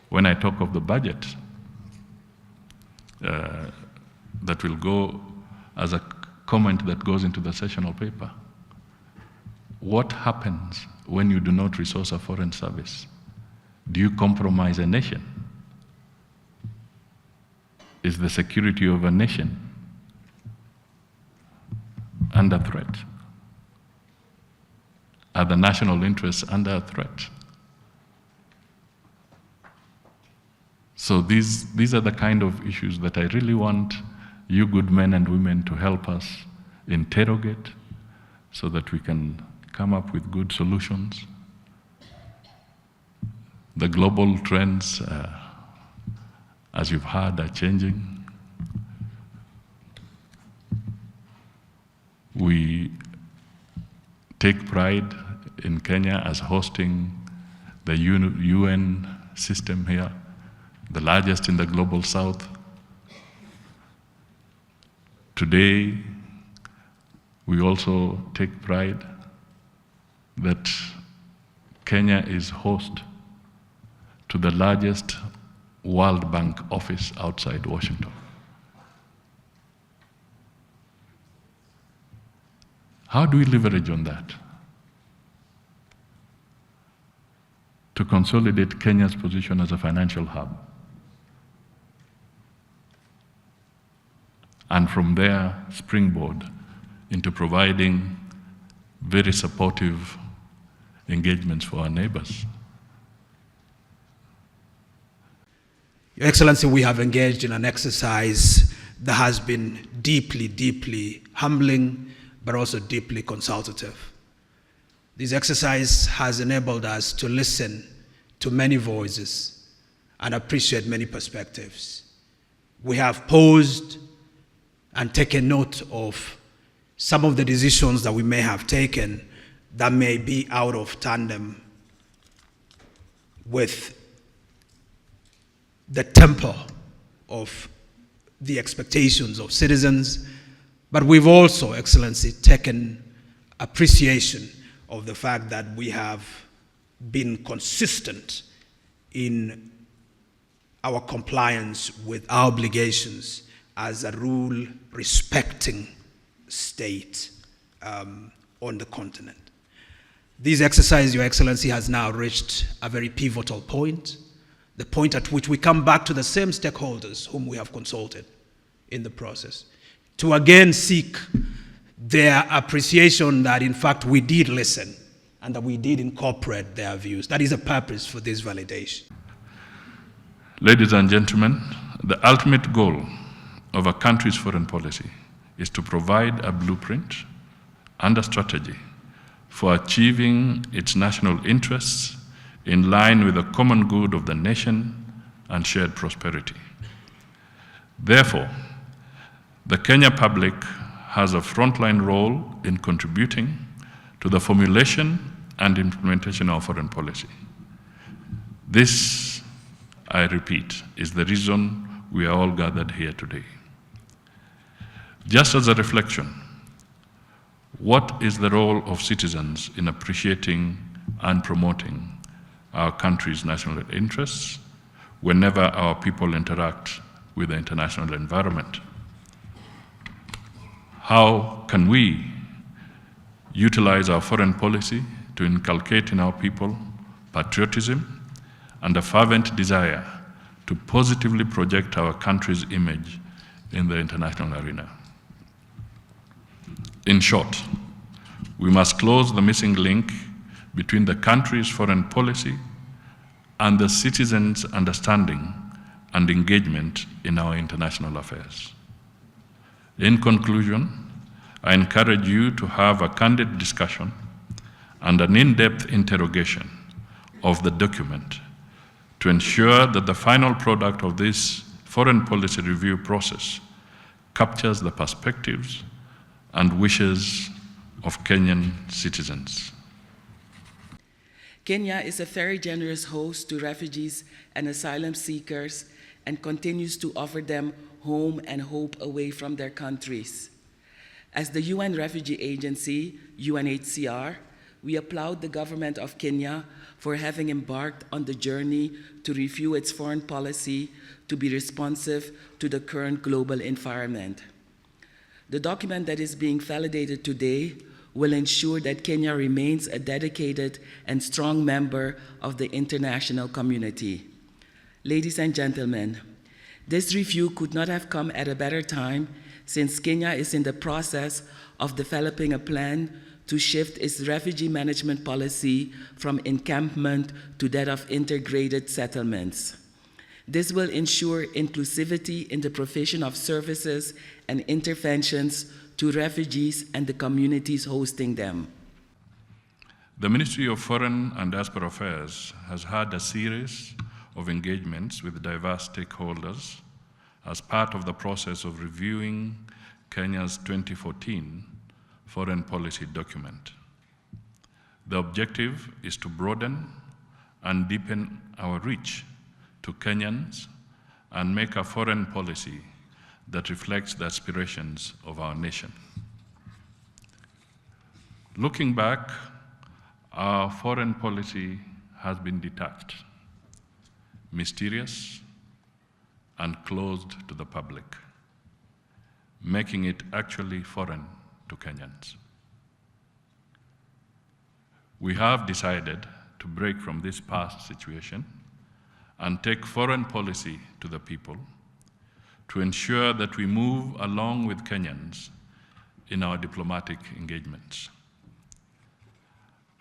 When I talk of the budget that will go as a comment that goes into the sessional paper, what happens when you do not resource a foreign service? Do you compromise a nation? Is the security of a nation under threat? Are the national interests under threat? So these are the kind of issues that I really want you good men and women to help us interrogate so that we can come up with good solutions. The global trends, as you've heard, are changing. We take pride in Kenya as hosting the UN system here, the largest in the global south. Today, we also take pride that Kenya is host to the largest World Bank office outside Washington. How do we leverage on that to consolidate Kenya's position as a financial hub? And from there, springboard into providing very supportive engagements for our neighbors. Your Excellency, we have engaged in an exercise that has been deeply, deeply humbling, but also deeply consultative. This exercise has enabled us to listen to many voices and appreciate many perspectives. We have paused and taken note of some of the decisions that we may have taken that may be out of tandem with the tempo of the expectations of citizens, but we've also, Excellency, taken appreciation of the fact that we have been consistent in our compliance with our obligations as a rule-respecting state on the continent. This exercise, Your Excellency, has now reached a very pivotal point, the point at which we come back to the same stakeholders whom we have consulted in the process, to again seek their appreciation that, in fact, we did listen and that we did incorporate their views. That is a purpose for this validation. Ladies and gentlemen, the ultimate goal of a country's foreign policy is to provide a blueprint and a strategy for achieving its national interests in line with the common good of the nation and shared prosperity. Therefore, the Kenya public has a frontline role in contributing to the formulation and implementation of foreign policy. This, I repeat, is the reason we are all gathered here today. Just as a reflection, what is the role of citizens in appreciating and promoting our country's national interests whenever our people interact with the international environment? How can we utilize our foreign policy to inculcate in our people patriotism and a fervent desire to positively project our country's image in the international arena? In short, we must close the missing link between the country's foreign policy and the citizens' understanding and engagement in our international affairs. In conclusion, I encourage you to have a candid discussion and an in-depth interrogation of the document to ensure that the final product of this foreign policy review process captures the perspectives and wishes of Kenyan citizens. Kenya is a very generous host to refugees and asylum seekers and continues to offer them home and hope away from their countries. As the UN Refugee Agency, UNHCR, we applaud the government of Kenya for having embarked on the journey to review its foreign policy to be responsive to the current global environment. The document that is being validated today will ensure that Kenya remains a dedicated and strong member of the international community. Ladies and gentlemen, this review could not have come at a better time, since Kenya is in the process of developing a plan to shift its refugee management policy from encampment to that of integrated settlements. This will ensure inclusivity in the provision of services and interventions to refugees and the communities hosting them. The Ministry of Foreign and Diaspora Affairs has had a series of engagements with diverse stakeholders as part of the process of reviewing Kenya's 2014 foreign policy document. The objective is to broaden and deepen our reach to Kenyans and make a foreign policy that reflects the aspirations of our nation. Looking back, our foreign policy has been detached, mysterious, and closed to the public, making it actually foreign to Kenyans. We have decided to break from this past situation and take foreign policy to the people to ensure that we move along with Kenyans in our diplomatic engagements.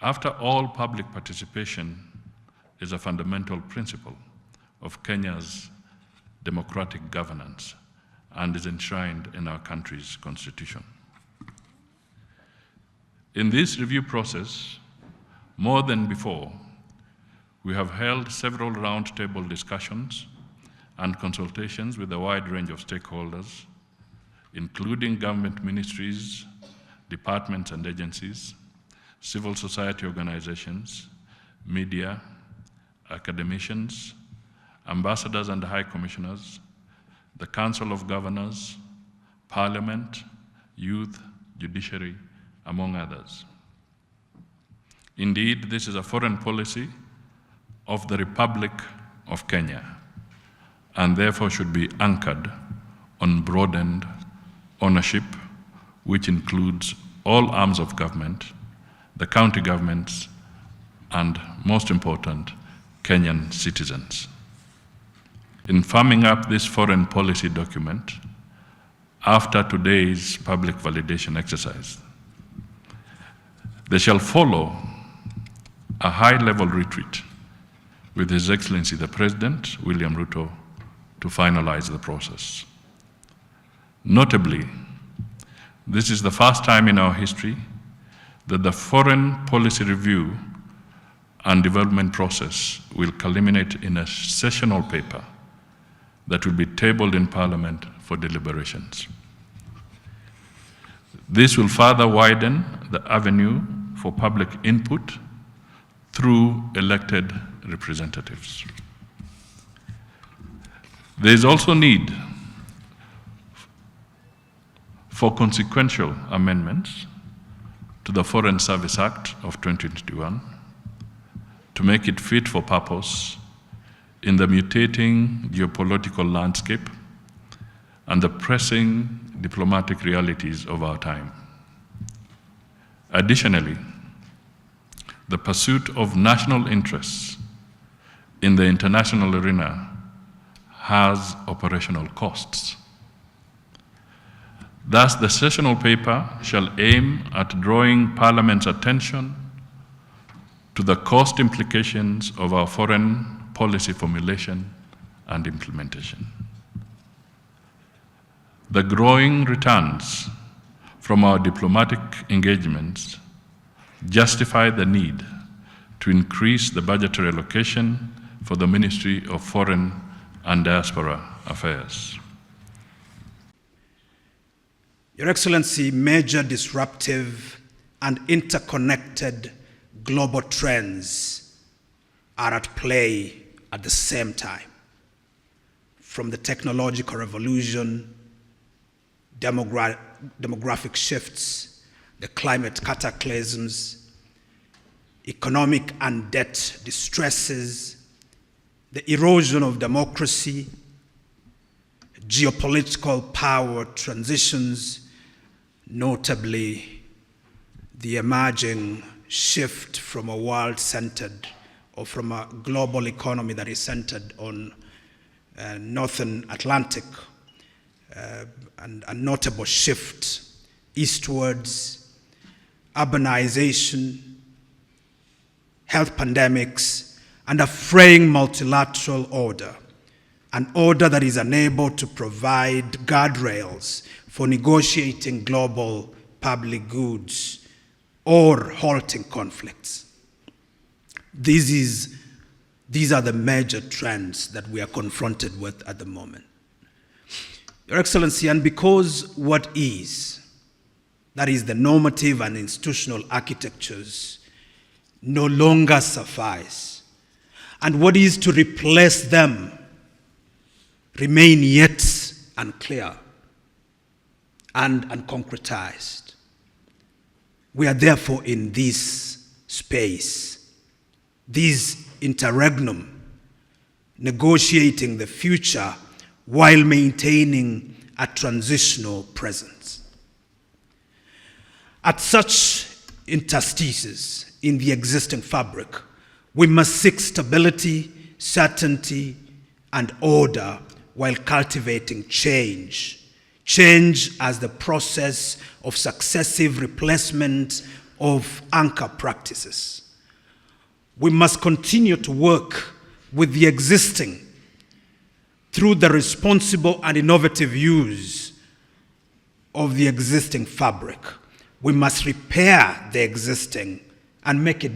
After all, public participation is a fundamental principle of Kenya's democratic governance and is enshrined in our country's constitution. In this review process, more than before, we have held several roundtable discussions and consultations with a wide range of stakeholders, including government ministries, departments and agencies, civil society organizations, media, academicians, ambassadors and high commissioners, the Council of Governors, Parliament, youth, judiciary, among others. Indeed, this is a foreign policy of the Republic of Kenya, and therefore should be anchored on broadened ownership, which includes all arms of government, the county governments, and most important, Kenyan citizens. In firming up this foreign policy document, after today's public validation exercise, there shall follow a high-level retreat with His Excellency the President, William Ruto, to finalize the process. Notably, this is the first time in our history that the foreign policy review and development process will culminate in a sessional paper that will be tabled in Parliament for deliberations. This will further widen the avenue for public input through elected representatives. There is also need for consequential amendments to the Foreign Service Act of 2021 to make it fit for purpose in the mutating geopolitical landscape and the pressing diplomatic realities of our time. Additionally, the pursuit of national interests in the international arena has operational costs. Thus, the sessional paper shall aim at drawing Parliament's attention to the cost implications of our foreign policy formulation and implementation. The growing returns from our diplomatic engagements justify the need to increase the budgetary allocation for the Ministry of Foreign and Diaspora Affairs. Your Excellency, major disruptive and interconnected global trends are at play at the same time. From the technological revolution, demographic shifts, the climate cataclysms, economic and debt distresses, the erosion of democracy, geopolitical power transitions, notably the emerging shift from a world-centered or from a global economy that is centered on Northern Atlantic, and a notable shift eastwards, urbanization, health pandemics, and a fraying multilateral order, an order that is unable to provide guardrails for negotiating global public goods or halting conflicts. These are the major trends that we are confronted with at the moment. Your Excellency, and because what is, that is the normative and institutional architectures, no longer suffice, and what is to replace them remain yet unclear and unconcretized. We are therefore in this space, this interregnum, negotiating the future while maintaining a transitional presence. At such interstices in the existing fabric, we must seek stability, certainty, and order while cultivating change. Change as the process of successive replacement of anchor practices. We must continue to work with the existing through the responsible and innovative use of the existing fabric. We must repair the existing and make it